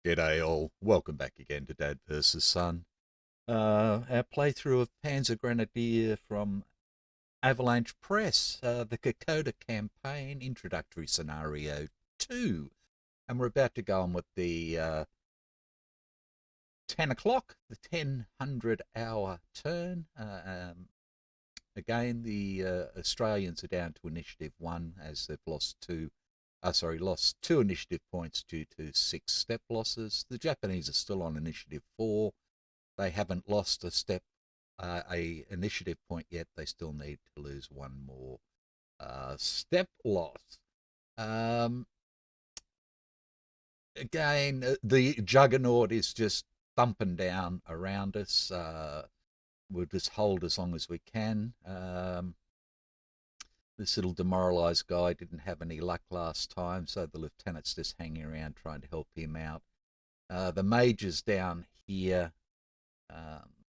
G'day all, welcome back again to Dad vs Son. Our playthrough of Panzer Grenadier from Avalanche Press, the Kokoda campaign, introductory scenario 2. And we're about to go on with the 10 o'clock, the 1000 hour turn. Again, the Australians are down to initiative 1 as they've lost two initiative points due to 6 step losses. The Japanese are still on initiative 4. They haven't lost a initiative point yet. They still need to lose 1 more step loss. Again, the juggernaut is just thumping down around us. We'll just hold as long as we can. This little demoralised guy didn't have any luck last time, so the lieutenant's just hanging around trying to help him out. The major's down here,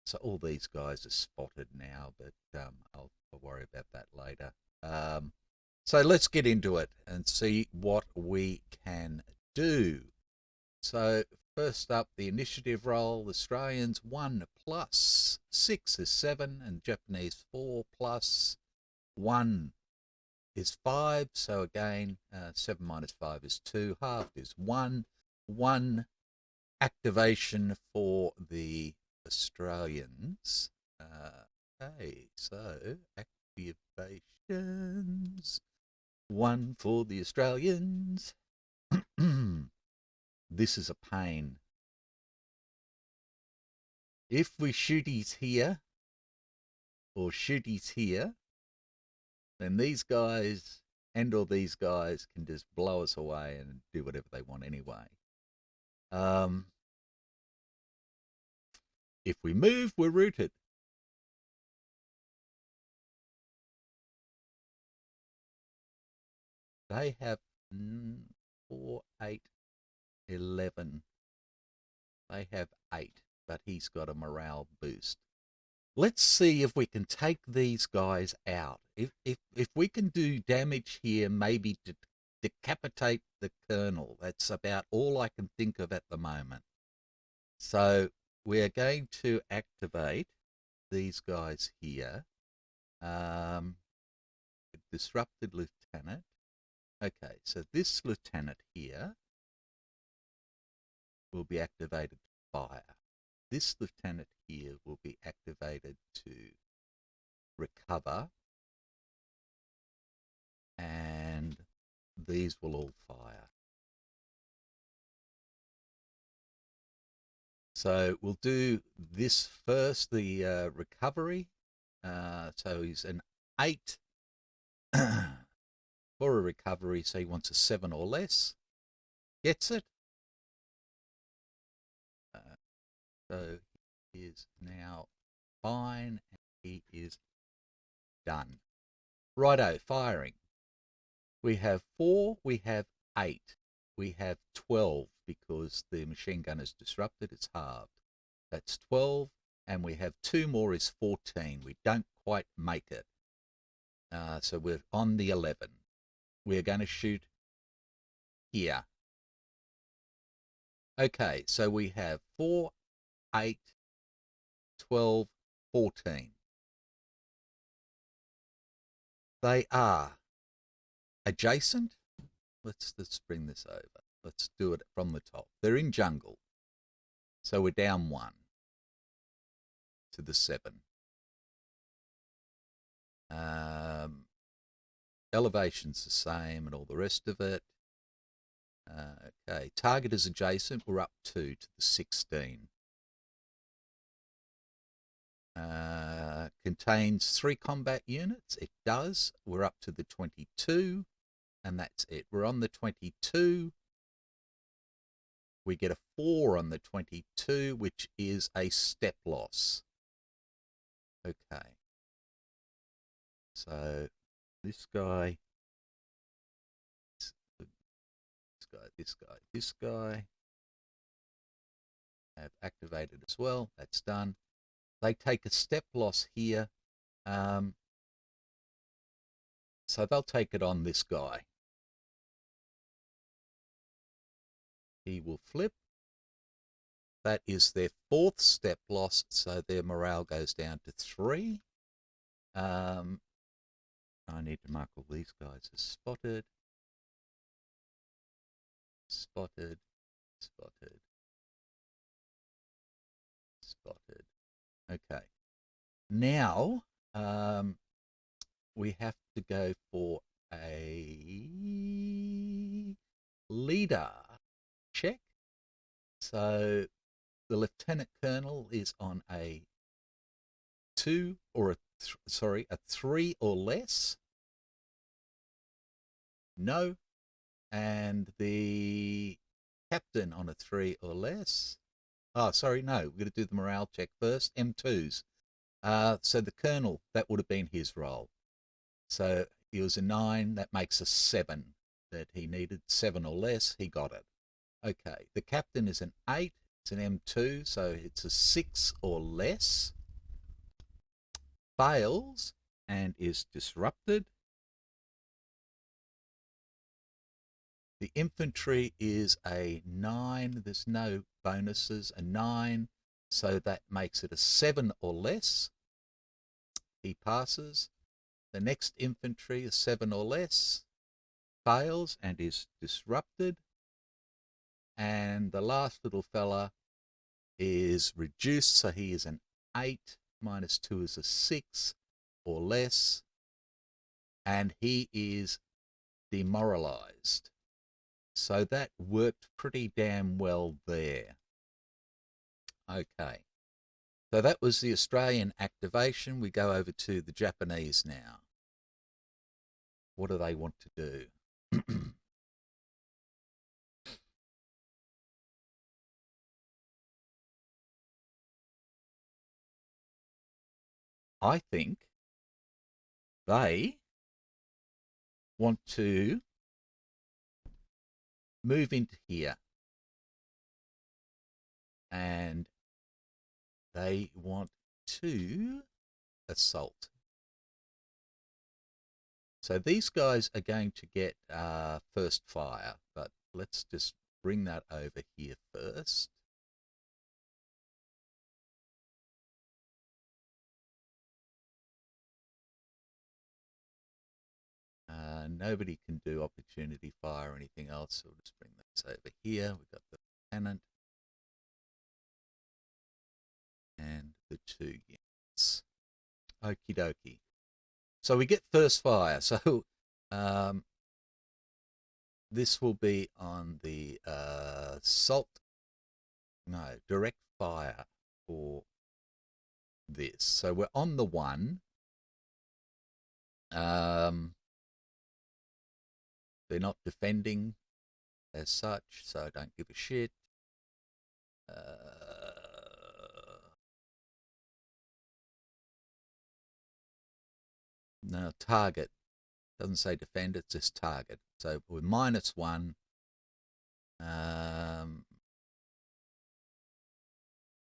so all these guys are spotted now, but I'll worry about that later. So let's get into it and see what we can do. So first up, the initiative roll. Australians 1 plus 6 is 7, and Japanese 4 plus 1 is 5, so again 7 minus 5 is 2, halved is 1. 1 activation for the Australians. Okay, so activations, 1 for the Australians. This is a pain. If we shooties here or shooties here, then these guys and all these guys can just blow us away and do whatever they want anyway. If we move, we're rooted. They have 4, 8, 11. They have 8, but he's got a morale boost. Let's see if we can take these guys out. If we can do damage here, maybe to decapitate the colonel. That's about all I can think of at the moment. So we're going to activate these guys here. Disrupted lieutenant. Okay, so this lieutenant here will be activated to fire. This lieutenant here will be activated to recover, and these will all fire. So we'll do this first, the recovery. So he's an 8 for a recovery, so he wants a 7 or less. Gets it. So he is now fine, and he is done. Righto, firing. We have 4, we have 8, we have 12 because the machine gun is disrupted, it's halved. That's 12, and we have 2 more is 14. We don't quite make it. So we're on the 11. We're going to shoot here. Okay, so we have 4, 8, 12, 14. They are adjacent. Let's bring this over. Let's do it from the top. They're in jungle. So we're down 1 to the 7. Elevation's the same and all the rest of it. Okay, target is adjacent. We're up 2 to the 16. Contains 3 combat units. It does. We're up to the 22, and that's it. We're on the 22. We get a 4 on the 22, which is a step loss. Okay. So this guy, this guy, this guy, this guy. have activated as well. That's done. They take a step loss here. So they'll take it on this guy. He will flip. That is their fourth step loss, so their morale goes down to 3. I need to mark all these guys as spotted. Spotted. Spotted. Spotted. Okay. Now, we have to go for a leader check. So the lieutenant colonel is on a 2 or a 3 or less. No. And the captain on a 3 or less. Oh, sorry, no. We're going to do the morale check first. M2s. So the colonel, that would have been his role. So he was a 9. That makes a 7 that he needed. 7 or less. He got it. Okay. The captain is an 8. It's an M2, so it's a 6 or less. Fails and is disrupted. The infantry is a 9. There's no bonuses. A 9, so that makes it a 7 or less. He passes. The next infantry is 7 or less. Fails and is disrupted. And the last little fella is reduced, so he is an 8. Minus 2 is a 6 or less. And he is demoralized. So that worked pretty damn well there. Okay. So that was the Australian activation. We go over to the Japanese now. What do they want to do? I think they want to move into here, and they want to assault. So these guys are going to get first fire, but let's just bring that over here first. Nobody can do opportunity fire or anything else, so we'll just bring this over here. We've got the lieutenant and the 2 units. Okie dokie. So we get first fire. So this will be on the direct fire for this. So we're on the 1. They're not defending as such, so I don't give a shit. No, target. Doesn't say defend, it's just target. So we're -1.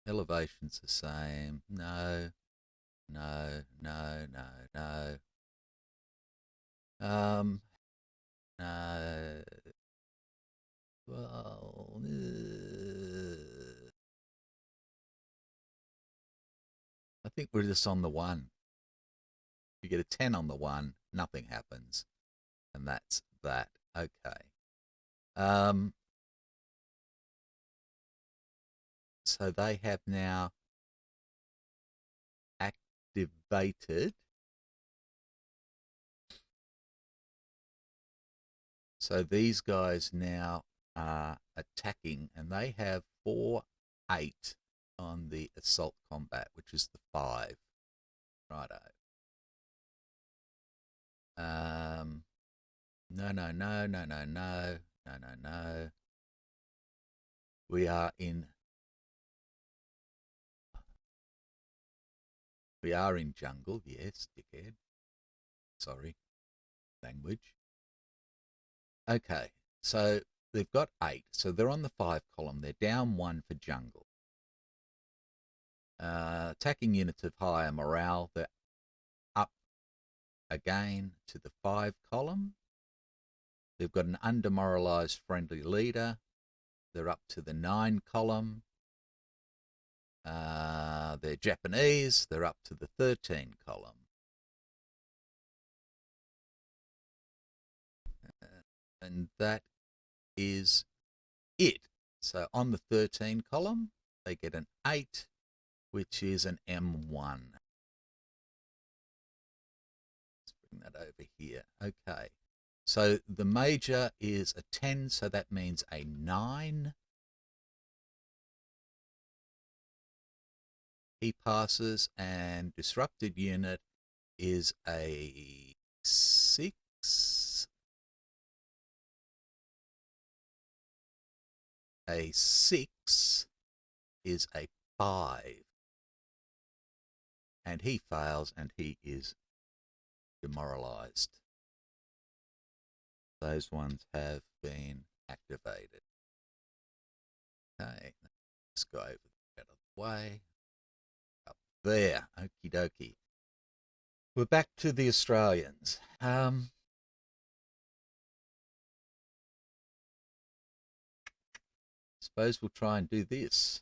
Elevation's the same. No. No. No. Well, I think we're just on the 1. If you get a 10 on the 1, nothing happens. And that's that. Okay. So they have now activated. So these guys now are attacking, and they have 4-8 on the assault combat, which is the 5. Righto. No. We are in jungle, yes, dickhead. Sorry. Language. Okay, so they've got 8. So they're on the 5 column. They're down 1 for jungle. Attacking units of higher morale, they're up again to the 5 column. They've got an undermoralized friendly leader. They're up to the 9 column. They're Japanese. They're up to the 13 column. And that is it. So on the 13 column, they get an 8, which is an M1. Let's bring that over here. Okay. So the major is a 10, so that means a 9. He passes, and disrupted unit is a 6. A 6 is a 5. And he fails, and he is demoralized. Those ones have been activated. Okay, let's go over out of the way. Up there, okie dokie. We're back to the Australians. Suppose we'll try and do this.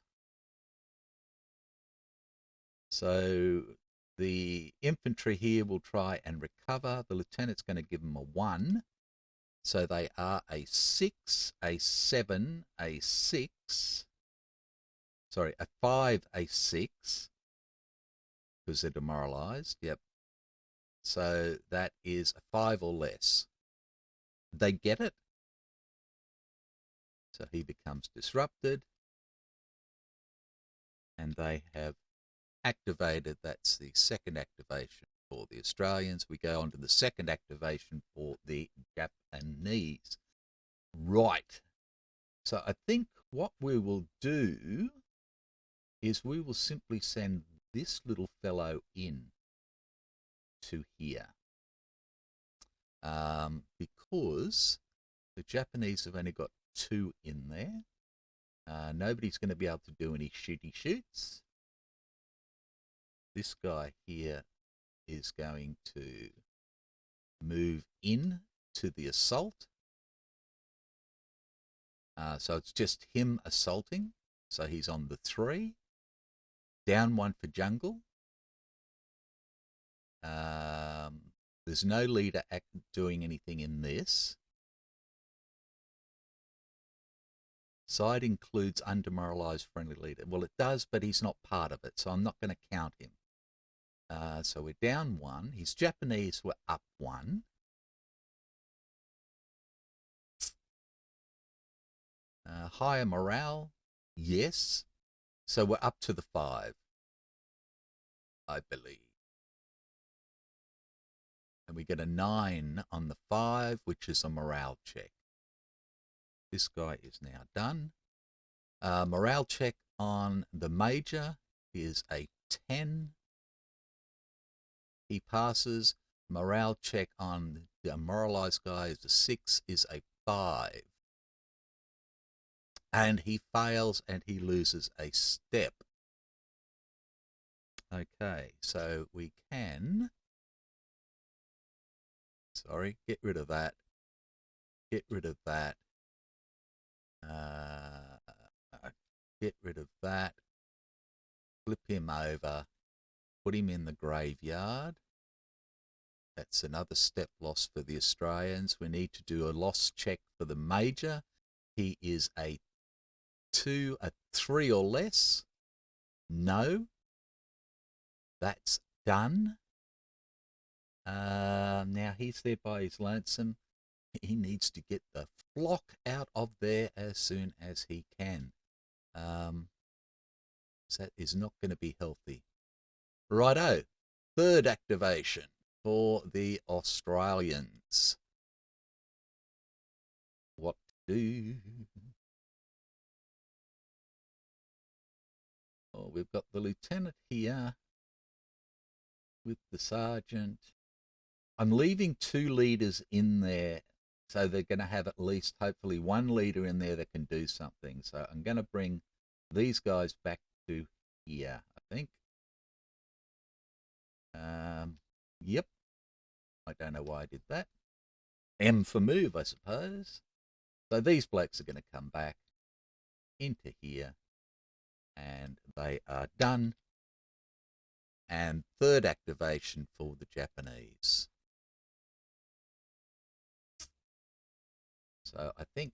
So the infantry here will try and recover. The lieutenant's going to give them a 1. So they are a 6, a 7, a 6. Sorry, a 5, a 6. Because they're demoralized. Yep. So that is a 5 or less. They get it. So he becomes disrupted. And they have activated. That's the second activation for the Australians. We go on to the second activation for the Japanese. Right. So I think what we will do is we will simply send this little fellow in to here. Because the Japanese have only got 2 in there. Nobody's going to be able to do any shooty shoots. This guy here is going to move in to the assault. So it's just him assaulting. So he's on the 3. Down 1 for jungle. There's no leader doing anything in this. Side includes undemoralized friendly leader. Well, it does, but he's not part of it, so I'm not going to count him. So we're down 1. His Japanese were up 1. Higher morale, yes. So we're up to the 5, I believe. And we get a 9 on the 5, which is a morale check. This guy is now done. Morale check on the major is a 10. He passes. Morale check on the demoralized guy is a 6, is a 5. And he fails, and he loses a step. Okay, so we can... Sorry, get rid of that. Get rid of that. Get rid of that. Flip him over. Put him in the graveyard. That's another step loss for the Australians. We need to do a loss check for the major. He is a 2, a 3 or less. No. That's done. Now he's there by his lonesome. He needs to get the flock out of there as soon as he can. That is not going to be healthy. Righto. Third activation for the Australians. What to do? Oh, we've got the lieutenant here with the sergeant. I'm leaving 2 leaders in there, so they're going to have at least hopefully 1 leader in there that can do something. So I'm going to bring these guys back to here. think. Yep. I don't know why I did that. M for move, I suppose. So these blokes are going to come back into here, and they are done. And third activation for the Japanese. So I think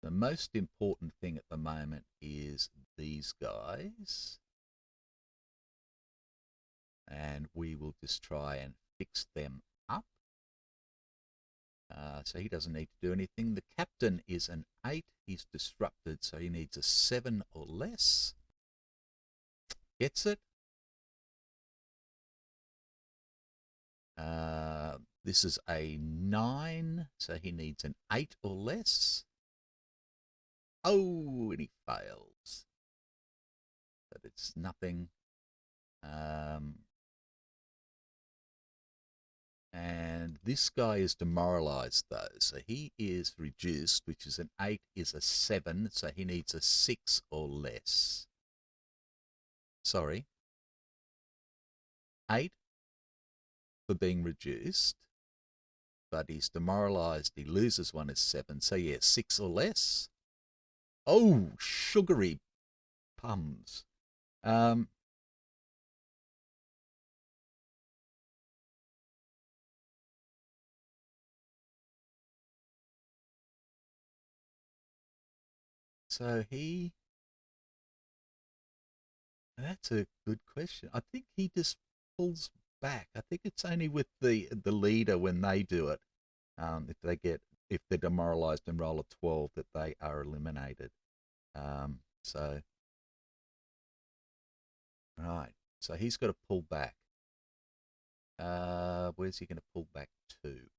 the most important thing at the moment is these guys. And we will just try and fix them up. So he doesn't need to do anything. The captain is an 8. He's disrupted, so he needs a 7 or less. Gets it. This is a 9, so he needs an 8 or less. Oh, and he fails. But it's nothing. And this guy is demoralized though, so he is reduced, which is an 8 is a 7, so he needs a 6 or less. Sorry. 8 for being reduced, but he's demoralized. He loses one as 7, so yeah, 6 or less. Oh, sugary pums. So that's a good question. I think he just pulls back. I think it's only with the leader when they do it. If they're demoralized and roll a 12 that they are eliminated. So right. So he's got to pull back. Where's he going to pull back to?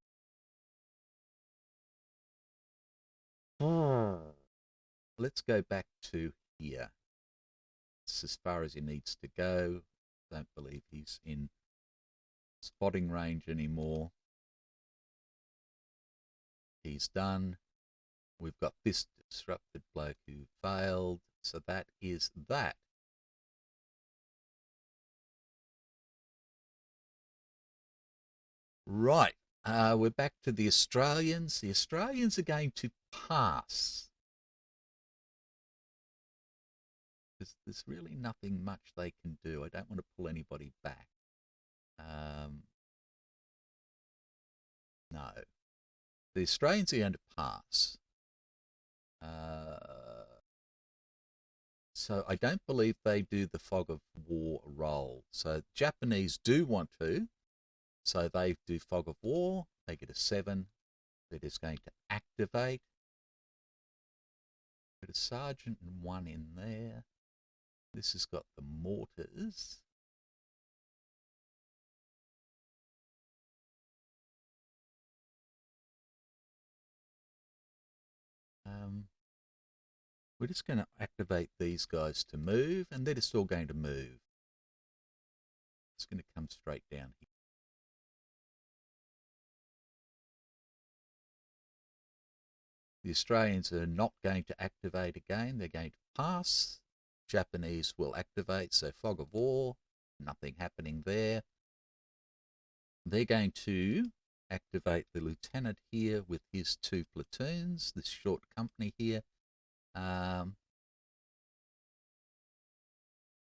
Let's go back to here. It's as far as he needs to go. Don't believe he's in spotting range anymore. He's done. We've got this disrupted bloke who failed. So that is that. Right. We're back to the Australians. The Australians are going to pass. There's really nothing much they can do. I don't want to pull anybody back. No. The Australians are going to pass. So I don't believe they do the fog of war roll. So Japanese do want to. So they do fog of war. They get a 7. They're just going to activate. Put a sergeant and 1 in there. This has got the mortars. We're just going to activate these guys to move, and they're just all going to move. It's going to come straight down here. The Australians are not going to activate again. They're going to pass. Japanese will activate, so fog of war, nothing happening there. They're going to activate the lieutenant here with his 2 platoons, this short company here. I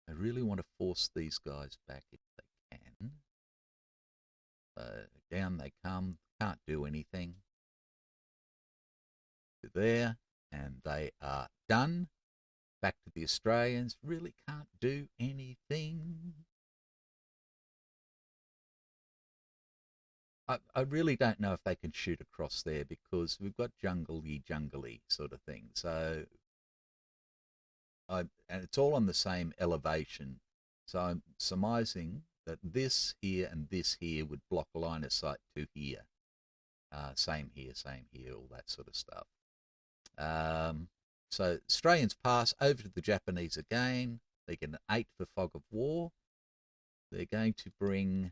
really want to force these guys back if they can. Down they come, can't do anything. There, and they are done. Back to the Australians, really can't do anything. I really don't know if they can shoot across there because we've got jungly sort of thing. So and it's all on the same elevation. So I'm surmising that this here and this here would block line of sight to here. Same here, all that sort of stuff. So Australians pass over to the Japanese again. They get an 8 for fog of war. They're going to bring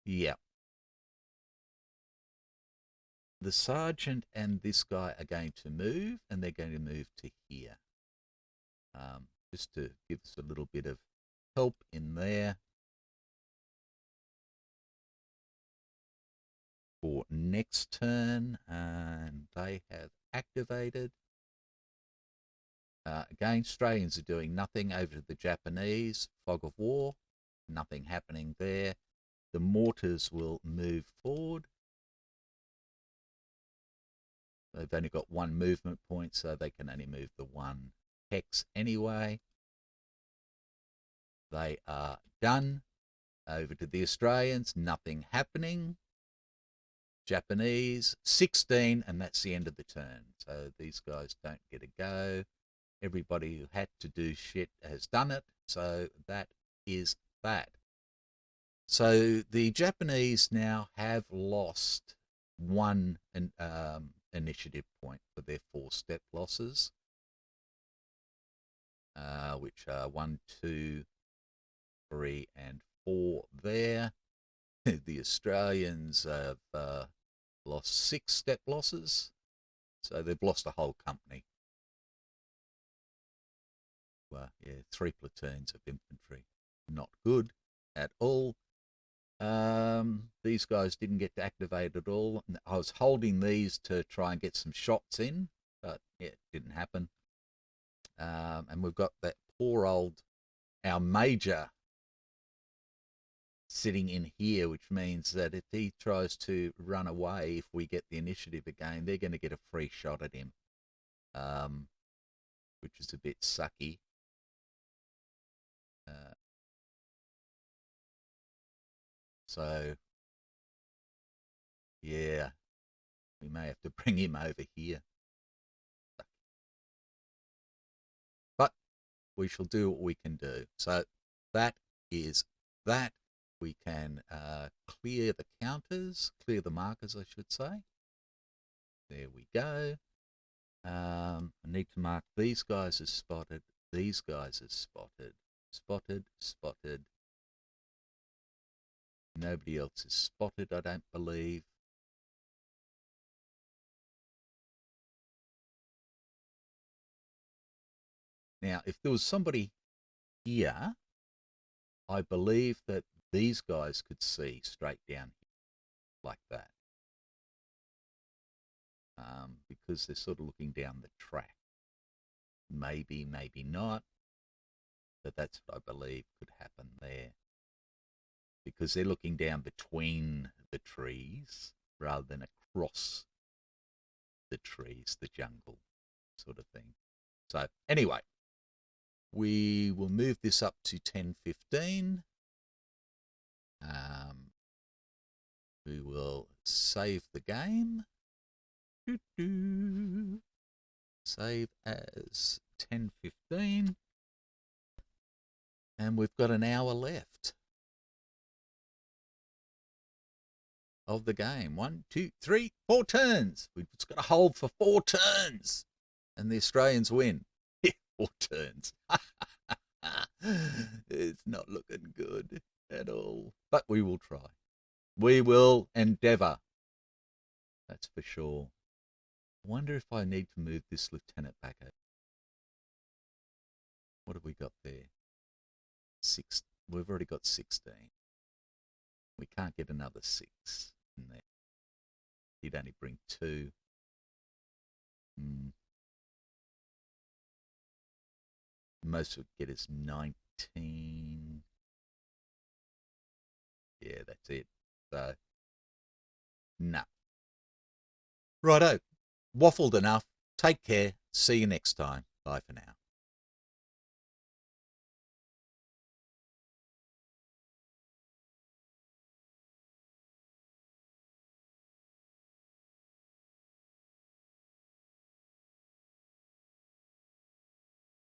yeah. the sergeant and this guy are going to move, and they're going to move to here. Just to give us a little bit of help in there for next turn, and they have activated. Again, Australians are doing nothing over to the Japanese. Fog of war, nothing happening there. The mortars will move forward. They've only got one movement point, so they can only move the one hex anyway. They are done. Over to the Australians, nothing happening. Japanese, 16, and that's the end of the turn. So these guys don't get a go. Everybody who had to do shit has done it. So that is that. So the Japanese now have lost one initiative point for their 4-step losses, which are 1, 2, 3, and 4 there. The Australians have lost 6-step losses, so they've lost a whole company. Well, yeah, 3 platoons of infantry. Not good at all. These guys didn't get to activate at all. I was holding these to try and get some shots in, but yeah, it didn't happen. And we've got that poor old, our major, sitting in here, which means that if he tries to run away, if we get the initiative again, they're going to get a free shot at him, which is a bit sucky. So, yeah, we may have to bring him over here. But we shall do what we can do. So that is that. We can clear the counters, clear the markers, I should say. There we go. I need to mark these guys as spotted, these guys as spotted, spotted, spotted. Nobody else is spotted, I don't believe. Now, if there was somebody here, I believe that these guys could see straight down here, like that. Because they're sort of looking down the track. Maybe, maybe not. But that's what I believe could happen there. Because they're looking down between the trees rather than across the trees, the jungle sort of thing. So anyway, we will move this up to 10:15. We will save the game. Save as 10:15. And we've got an hour left of the game. 1, 2, 3, 4 turns. We've just got to hold for 4 turns. And the Australians win. 4 turns. It's not looking good at all. But we will try. We will endeavour. That's for sure. I wonder if I need to move this lieutenant back over. What have we got there? 6. We've already got 16. We can't get another 6 in there. He'd only bring 2. Most would get is 19. Yeah, that's it. So, no. Righto. Waffled enough. Take care. See you next time. Bye for now.